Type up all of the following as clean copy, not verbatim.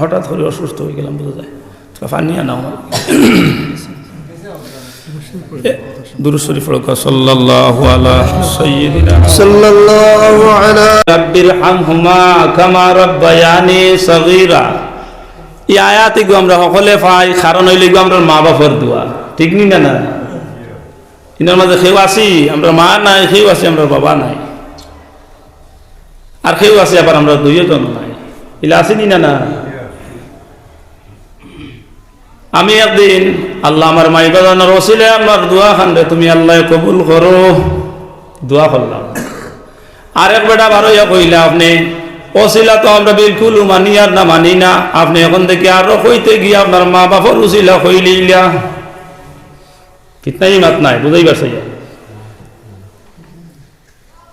হঠাৎ করে অসুস্থ হয়ে গেলাম, বোঝা যায়। পানি আনাও দুরূদ শরীফ পড়ো। সাল্লাল্লাহু আলা সাইয়্যিদিনা সাল্লাল্লাহু আলা রাব্বিরহামহুমা কামা রাব্বায়ানি সগীরা। এই আয়াতে গো আমরা সকলে পাই, কারণ হইলে গো আমরা মা বাপের দোয়া, ঠিক নি না? না, ইনার মাঝে কেউ আছি আমরা মা নাই, কেউ আছি আমরা বাবা নাই, আর কেউ আছে আবার আমরা দুইজন নাই, এলা আছি নি না? না, আমি একদিন আল্লাহ আমার মাই বাজানোর ওসিলে আমার দোয়া খান্ডে তুমি আল্লাহ কবুল করো, দোয়া করলাম। আরেক বেটা বারো ইয়া কইলা আপনি ওসিলা তো আমরা বিলকুল মানি আর না মানি না, আপনি এখন থেকে আরো কইতে গিয়ে আপনার মা বাবার ওসিলা কইলিলা, কিতনাই মাত নাই, বুঝাই পারছে?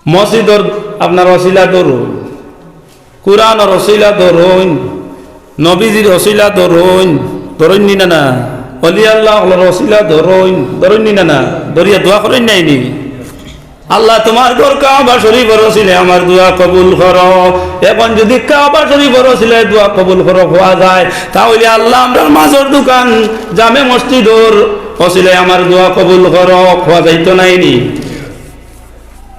মসজিদর আপনার ওসিলা ধরুন, কুরআনের ওসিলা ধরুন, নবীজির ওসিলা ধরুন, ধরুন নি না? অলি আল্লাহ ওসিলা ধরুন, ধরুন নি না? ধরিয়া দোয়া করেন নাইনি? আল্লাহ তোমার ঘর কাবা শরীফের ওসিলে আমার দোয়া কবুল করো। এখন যদি কাবা শরীফের ওসিলে দোয়া কবুল করো হওয়া যায়, তাহলে আল্লাহ আমরা মাঝের দোকান জামে মসজিদর ওসিলে আমার দোয়া কবুল করো হওয়া যাইতো নাইনি?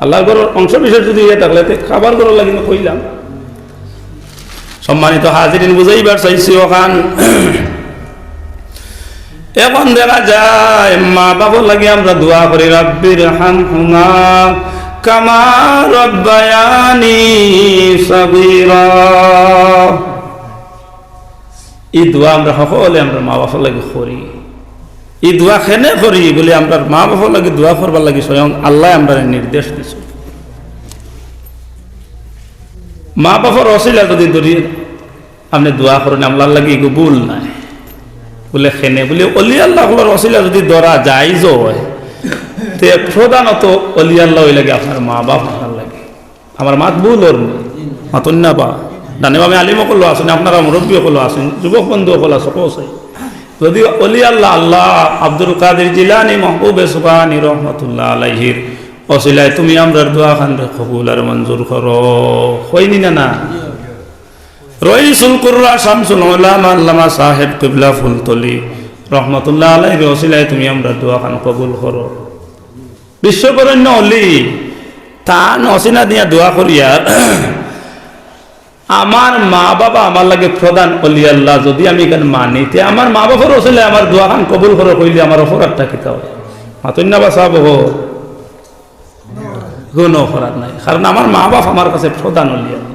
আল্লাহর ঘরের অংশ বিশেষ যদি ইয়ে থাকলে খাবার ঘর লাগিয়ে কইলাম। সম্মানিত হাজিরিন, বুঝাইবার চাইছি ওখান এখন দেখা যায় মা বাবার লাগে আমরা দোয়া করি, রাব্বিরহামহুমা কামা রাব্বায়ানি সগীরা। এই দোয়া আমরা সকলে আমরা মা বাবার লাগে করি। এই দোয়া খেনে করি বলে আমরা মা বাবার লাগে দোয়া করবার লাগে স্বয়ং আল্লাহ আমরা নির্দেশ দিছে। মা বাবার ওসিলা যদি ধরি আপনি দোয়া করেন আল্লাহর লাগে ভুল নাই বলে খেনে বলে অলি আল্লাহ ওসিলা যদি ধরা যাইজ হয়, তে প্রধানত অলি আল্লাহ ওই লাগে আপনার মা বাপ আপনার লাগে। আমার মাত ভুল ওর মাতুন না বা জানে আমি আলিমকলো আসেন, আপনারা মুরব্বীকলো আসেন, যুবক বন্ধুকল আছে কৌশাই। যদি অলি আল্লাহ আল্লাহ আব্দুল কাদের জিলানী মাহবুবে সুবহানী রহমতুল্লাহ আলাইহির ওসিলায় তুমি আমরার দোয়া খান কবুল আর মঞ্জুর করো, হয়নি না? না, রইসুল কুররা শামসুল উলামা আল্লামা সাহেব কিবলা ফুলতলি রহমতুল্লাহ আলাইহির ওসিলায় তুমি আমরার দোয়া খান কবুল করো। বিশ্ববরণ্য অলি তান অসিনা দিয়া দোয়া করিয়া আমার মা বাবা আমার লাগে প্রধান অলি আল্লাহ যদি আমি এখানে মানি, তে আমার মা বাবার ওসিলায় আমার দোয়া খান কবুল করো কইলে আমার অপরাধটা কি? তাও মাতুন্না বা সাব কোনো অপরাধ নাই, কারণ আমার মা বাপ আমার কাছে প্রধান অলি আল্লাহ।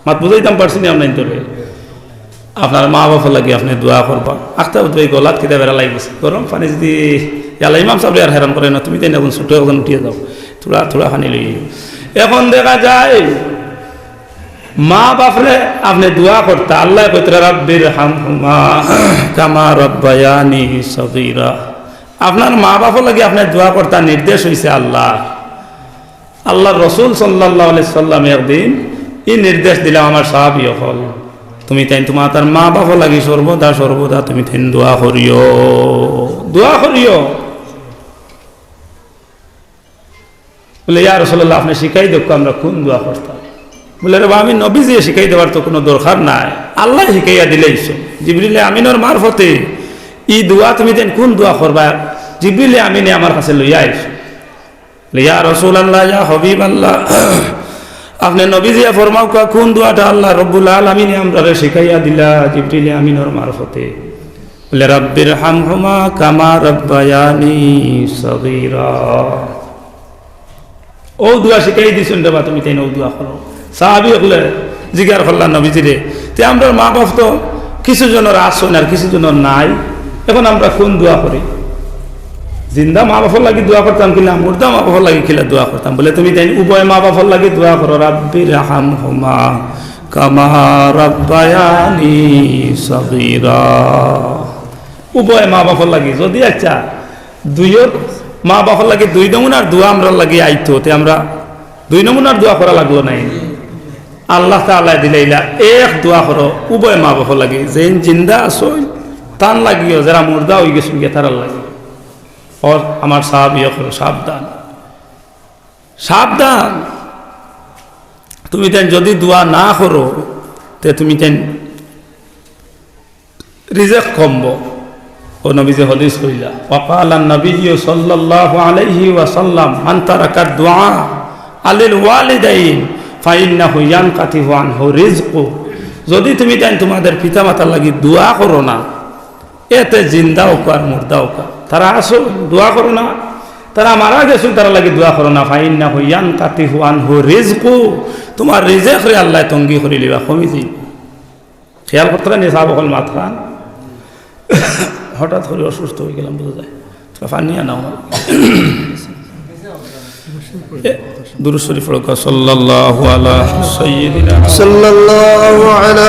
মাত বুঝাইতাম পারছি না আপনার তোরে আপনার মা বাবার লাগে আপনি দোয়া করবা। আখতা উঠবে গলাত কিতা বেড়া লাগছে, গরম পানি যদি আল্লাহ ইমাম সাহেব আর হেরান করে না, তুমি তাই এখন ছোটো এখন উঠিয়ে যাও, থোড়া থোড়া খানি লই। এখন দেখা যায় মা বাপরে আপনি দোয়া করতে আল্লাহ কইতে রাব্বিরহামহুমা কামা রাব্বায়ানি সগীরা। আপনার মা বাপর লাগে আপনি দোয়া করতে নির্দেশ হয়েছে আল্লাহ। আল্লাহর রসুল সাল্লাল্লাহু আলাইহি সাল্লাম একদিন এই নির্দেশ দিলাম আমার সাহাবী হল, তুমি তাই তোমার তার মা বাবা লাগি সর্বদা সর্বদা তুমি তাই দোয়া করিও, দোয়া করিও। বলে ইয়া রাসূলুল্লাহ আপনি শিখাই দেখো আমরা কোন দোয়া করতাম। বলে রে আমি নবীজি শিখাই দেওয়ার তো কোনো দরকার নাই, আল্লাহ শিখাইয়া দিলেইছো জিবরিলে আমিনের মারফতে এই দোয়া তুমি তাই কোন দোয়া করবা জিবরিলে আমিনে আমার কাছে লইয়া আইছো। ইয়া রাসূলুল্লাহ ইয়া হাবিবাল্লাহ আপনি নবীজি ফরমাও কোন দোয়াটা আল্লাহ রব্বুল আলামিন আমরারে শিখাইয়া দিলা জিবরিল আমিনের মারফতে। বলে রাব্বিরহামহুমা কামা রাব্বায়ানি সগীরা। ও দোয়া শিখাই দিছেন রে বা তুমি তাই ও দোয়া করো। সাহাবী হলে জিজ্ঞাসা করলেন নবীজিরে, তে আমরা মা বাপ তো কিছু জনের আসন আর কিছু জনের নাই, এখন আমরা কোন দোয়া করি? জিন্দা মা বাপর লাগি দোয়া করতাম কিনা মুর্দা মা বাপর লাগি কিলা দোয়া করতাম? বলে তুমি তাই উভয় মা বাপর লাগি দোয়া করো, রাব্বিরহামহুমা কামা রাব্বায়ানি সগীরা। উভয় মা বাপর লাগি যদি আচ্ছা দুইয়ের মা বাপর লাগি দুই নমুনার দোয়া আমরা লাগি আইতো, তে আমরা দুই নমুনার দোয়া করা লাগলো নাই। আল্লাহ তাআলা দিলাইলা এক দোয়া করো উভয় মা বাপর লাগি, যে জিন্দা আসো তান লাগিও, যারা মুর্দা হয়ে গেছে তারার লাগে। और আমার সাহাবী হলো সাবধান সাবধান, তুমি তেন যদি দোয়া না করো তে তুমি তেন রিজেক কমব ও নবীজি হদিস কইলা ওয়াকাল নবী সাল্লাল্লাহু আলাইহি ওয়াসাল্লাম মান তারাকা দুআ আলিল ওয়ালিদাইন ফাইন্নাহু ইয়ানকাতিহু আনহু রিজকু যদি তুমি তাই তোমাদের পিতামাতার লাগি দোয়া করো না এতে জিন্দাও কার মুর্দাও কার তারা আসো দোয়া করো না তারা মারা গেছে তারা লাগি দোয়া করো না ফাইন্নাহু ইয়ানকাতিহু আনহু রিজকু তোমার রিজেক রে আল্লাহ তঙ্গি করে লিবা কমি দিব খেয়াল করতে নিসাব হল মাথান হঠাৎ করে অসুস্থ হয়ে গেলাম বোঝা যায় পানি আনাও দুরূদ শরীফ পড়ো সাল্লাল্লাহু আলা সাইয়্যিদিনা sallallahu ala